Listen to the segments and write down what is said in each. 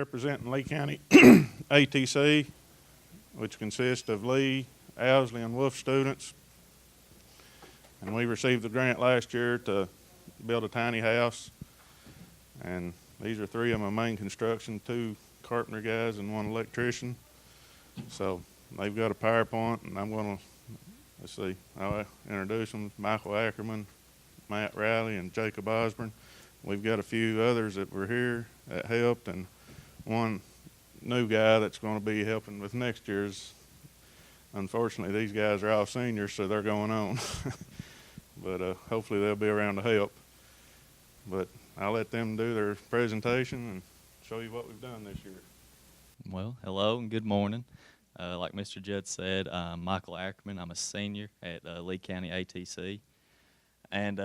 representing Lee County ATC, which consists of Lee, Owsley, and Wolf students. And we received the grant last year to build a tiny house. And these are three of my main construction, two carpenter guys and one electrician. So they've got a PowerPoint, and I'm going to, let's see, I'll introduce them: Michael Ackerman, Matt Riley, and Jacob Osborne. We've got a few others that were here that helped, and one new guy that's going to be helping with next year's. Unfortunately, these guys are all seniors, so they're going on. But hopefully they'll be around to help. But I'll let them do their presentation and show you what we've done this year. Well, hello and good morning. Like Mr. Judd said, I'm Michael Ackerman. I'm a senior at Lee County ATC. And,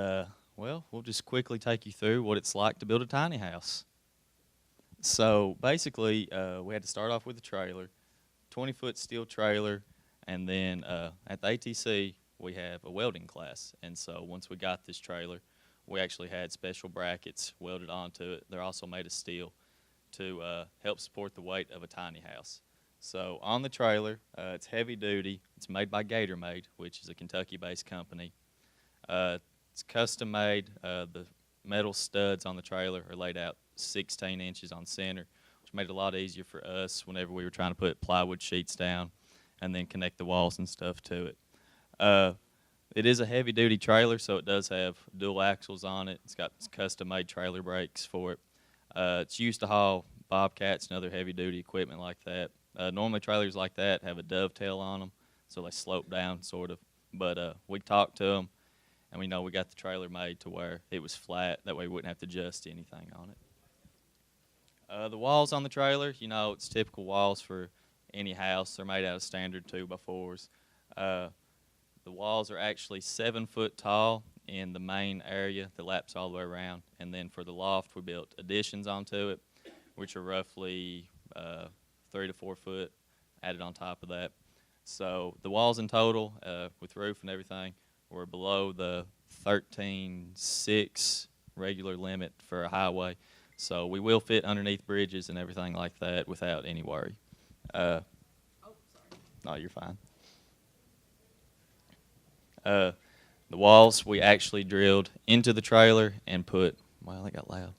well, we'll just quickly take you through what it's like to build a tiny house. So, basically, we had to start off with a trailer, 20-foot steel trailer, and then at the ATC, we have a welding class. And so once we got this trailer, we actually had special brackets welded onto it. They're also made of steel to help support the weight of a tiny house. So on the trailer, it's heavy duty. It's made by Gator Made, which is a Kentucky-based company. It's custom made. The metal studs on the trailer are laid out 16 inches on center, which made it a lot easier for us whenever we were trying to put plywood sheets down and then connect the walls and stuff to it. It is a heavy-duty trailer, so it does have dual axles on it. It's got custom-made trailer brakes for it. It's used to haul bobcats and other heavy-duty equipment like that. Normally, trailers like that have a dovetail on them, so they slope down, sort of. But we talked to them, and we know we got the trailer made to where it was flat. That way we wouldn't have to adjust anything on it. The walls on the trailer, you know, it's typical walls for any house. They're made out of standard 2x4s. The walls are actually 7 foot tall in the main area that laps all the way around. And then for the loft, we built additions onto it, which are roughly 3 to 4 foot added on top of that. So the walls in total, with roof and everything, were below the 13.6 regular limit for a highway. So we will fit underneath bridges and everything like that without any worry. Oh, sorry. No, you're fine. The walls we actually drilled into the trailer and put, well, that got loud,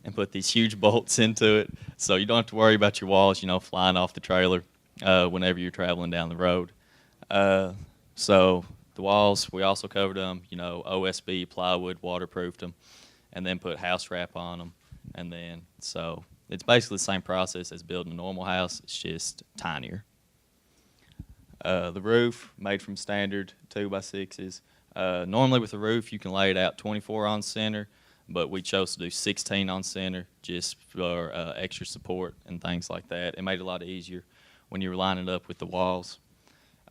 and put these huge bolts into it, so you don't have to worry about your walls, you know, flying off the trailer whenever you're traveling down the road. So the walls, we also covered them, you know, OSB plywood, waterproofed them, and then put house wrap on them, and then so it's basically the same process as building a normal house. It's just tinier. The roof made from standard 2x6s. Normally with the roof you can lay it out 24 on center, but we chose to do 16 on center just for extra support and things like that. It made it a lot easier when you were lining it up with the walls.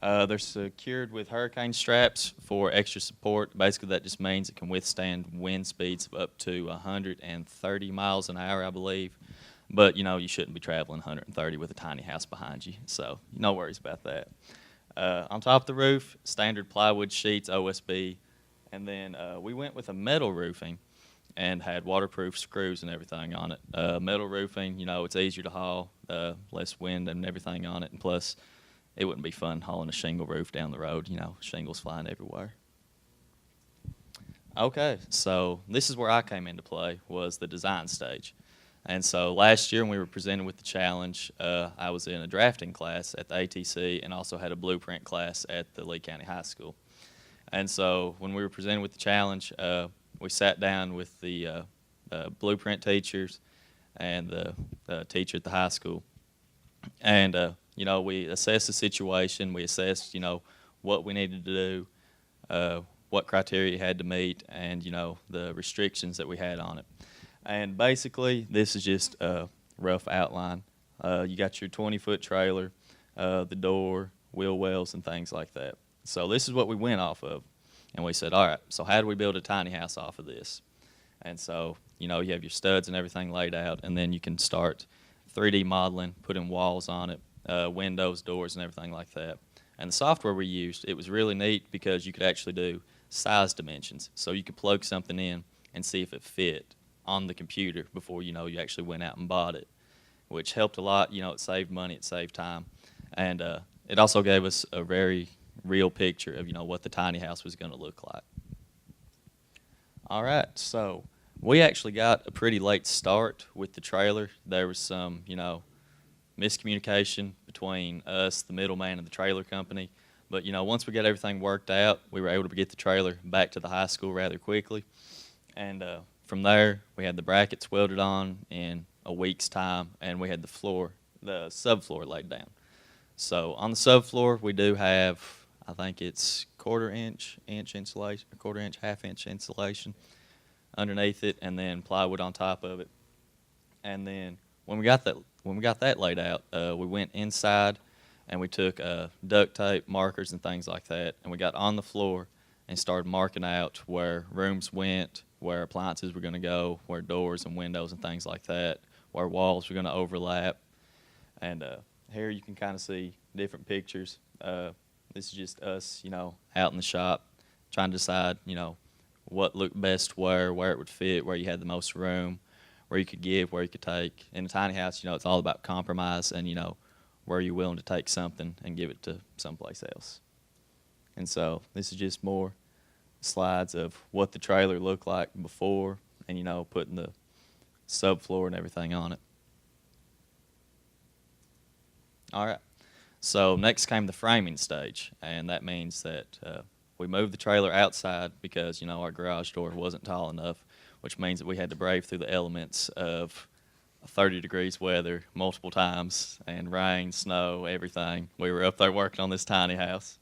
They're secured with hurricane straps for extra support. Basically that just means it can withstand wind speeds of up to 130 miles an hour, I believe. But, you know, you shouldn't be traveling 130 with a tiny house behind you, so no worries about that. On top of the roof, standard plywood sheets, OSB, and then we went with a metal roofing and had waterproof screws and everything on it. Metal roofing, you know, it's easier to haul, less wind and everything on it, and plus it wouldn't be fun hauling a shingle roof down the road, you know, shingles flying everywhere. Okay, so this is where I came into play, was the design stage. And so last year when we were presented with the challenge, I was in a drafting class at the ATC and also had a blueprint class at the Lee County High School. And so when we were presented with the challenge, we sat down with the blueprint teachers and the teacher at the high school. And, you know, we assessed the situation. We assessed, you know, what we needed to do, what criteria you had to meet, and, you know, the restrictions that we had on it. And basically, this is just a rough outline. You got your 20-foot trailer, the door, wheel wells, and things like that. So this is what we went off of. And we said, all right, so how do we build a tiny house off of this? And so, you know, you have your studs and everything laid out, and then you can start 3D modeling, putting walls on it, windows, doors, and everything like that. And the software we used, it was really neat because you could actually do size dimensions. So you could plug something in and see if it fit on the computer before, you know, you actually went out and bought it. which helped a lot. You know, it saved money, it saved time, and it also gave us a very real picture of, you know, what the tiny house was going to look like. All right, so we actually got a pretty late start with the trailer. There was some, you know, miscommunication between us, the middleman, and the trailer company. But, you know, once we got everything worked out, we were able to get the trailer back to the high school rather quickly. And from there, we had the brackets welded on in a week's time, and we had the subfloor laid down. So on the subfloor, we do have, I think it's quarter-inch insulation, quarter-inch, half-inch insulation underneath it, and then plywood on top of it. And then when we got that laid out, we went inside and we took duct tape, markers, and things like that, and we got on the floor and started marking out where rooms went, where appliances were going to go, where doors and windows and things like that, where walls were going to overlap. And here you can kind of see different pictures. This is just us, you know, out in the shop trying to decide, you know, what looked best where it would fit, where you had the most room, where you could give, where you could take. In a tiny house, you know, it's all about compromise and, you know, where you're willing to take something and give it to someplace else. And so this is just more slides of what the trailer looked like before and, you know, putting the subfloor and everything on it. All right. So next came the framing stage, and that means that we moved the trailer outside because, you know, our garage door wasn't tall enough, which means that we had to brave through the elements of 30 degrees weather multiple times and rain, snow, everything. We were up there working on this tiny house.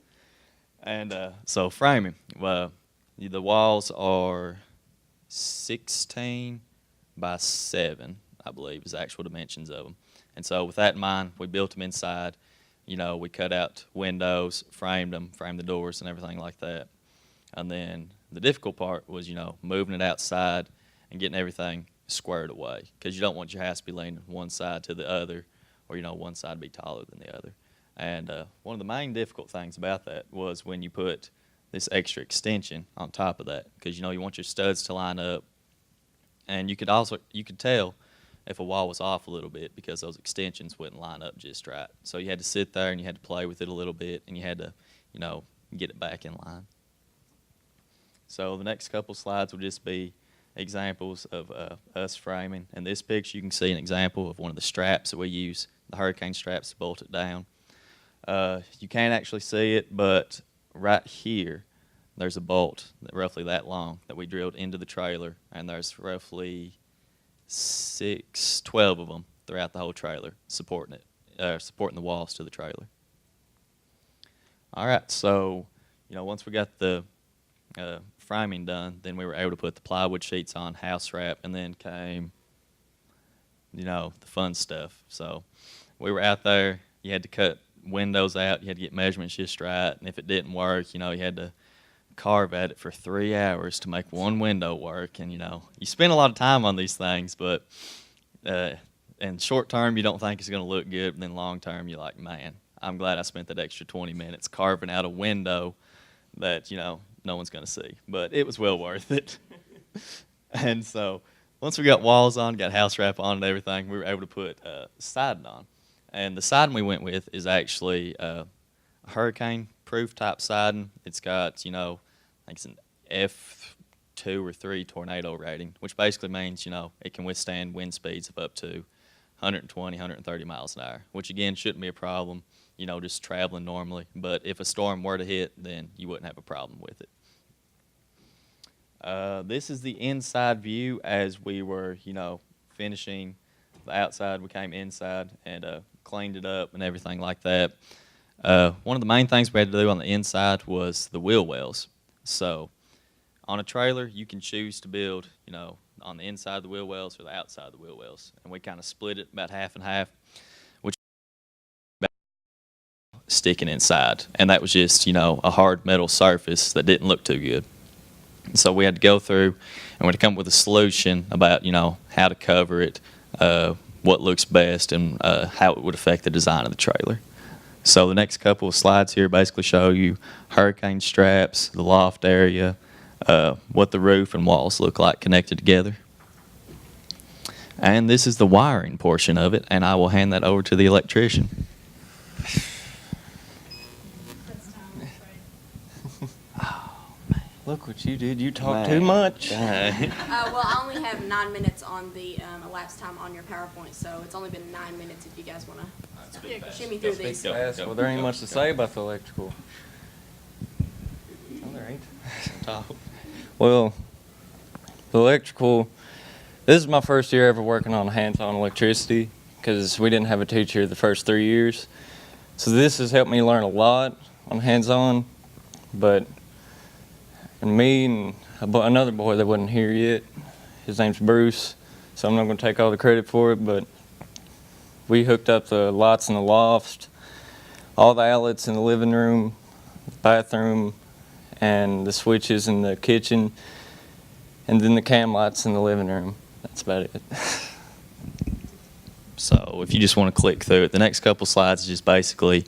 And so framing, the walls are 16 by 7, I believe, is the actual dimensions of them. And so with that in mind, we built them inside. You know, we cut out windows, framed them, framed the doors and everything like that. And then the difficult part was, you know, moving it outside and getting everything squared away, because you don't want your house to be leaning one side to the other, or, you know, one side to be taller than the other. And one of the main difficult things about that was when you put this extra extension on top of that, because, you know, you want your studs to line up, and you could tell if a wall was off a little bit because those extensions wouldn't line up just right. So you had to sit there and you had to play with it a little bit, and you had to, you know, get it back in line. So the next couple slides will just be examples of us framing. In this picture, you can see an example of one of the straps that we use, the hurricane straps to bolt it down. You can't actually see it, but right here, there's a bolt roughly that long that we drilled into the trailer, and there's roughly 12 of them throughout the whole trailer supporting it, supporting the walls to the trailer. All right, so, you know, once we got the framing done, then we were able to put the plywood sheets on, house wrap, and then came, you know, the fun stuff. So we were out there, you had to cut windows out, you had to get measurements just right, and if it didn't work, you know, you had to carve at it for 3 hours to make one window work. And, you know, you spend a lot of time on these things, but in short term, you don't think it's going to look good, but then long term, you're like, man, I'm glad I spent that extra 20 minutes carving out a window that, you know, no one's going to see. But it was well worth it. And so once we got walls on, got house wrap on and everything, we were able to put siding on. And the siding we went with is actually a hurricane-proof type siding. It's got, you know, I think it's an F2 or 3 tornado rating, which basically means, you know, it can withstand wind speeds of up to 120, 130 miles an hour, which again shouldn't be a problem, you know, just traveling normally. But if a storm were to hit, then you wouldn't have a problem with it. This is the inside view as we were, you know, finishing the outside. We came inside and cleaned it up and everything like that. One of the main things we had to do on the inside was the wheel wells. So on a trailer, you can choose to build, you know, on the inside of the wheel wells or the outside of the wheel wells. And we kind of split it about half and half, which sticking inside. And that was just, you know, a hard metal surface that didn't look too good. So we had to go through and we had to come up with a solution about, you know, how to cover it, what looks best, and how it would affect the design of the trailer. So the next couple of slides here basically show you hurricane straps, the loft area, what the roof and walls look like connected together. And this is the wiring portion of it, and I will hand that over to the electrician. Look what you did. You talk too much. Well, I only have 9 minutes on the elapsed time on your PowerPoint, so it's only been 9 minutes if you guys want to shimmy through these. Fast. Well, there ain't much to say about the electrical. Oh, there ain't. Well, the electrical, this is my first year ever working on hands-on electricity because we didn't have a teacher the first 3 years. So this has helped me learn a lot on hands-on, but me and another boy that wasn't here yet, his name's Bruce, so I'm not going to take all the credit for it, but we hooked up the lights in the loft, all the outlets in the living room, bathroom, and the switches in the kitchen, and then the cam lights in the living room. That's about it. So if you just want to click through it, the next couple slides is just basically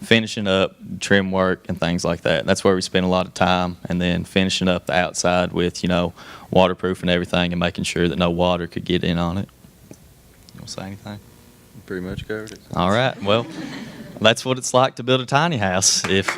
finishing up trim work and things like that. That's where we spend a lot of time, and then finishing up the outside with, waterproof and everything, and making sure that no water could get in on it. You want to say anything? Pretty much covered it. All right. Well, that's what it's like to build a tiny house. If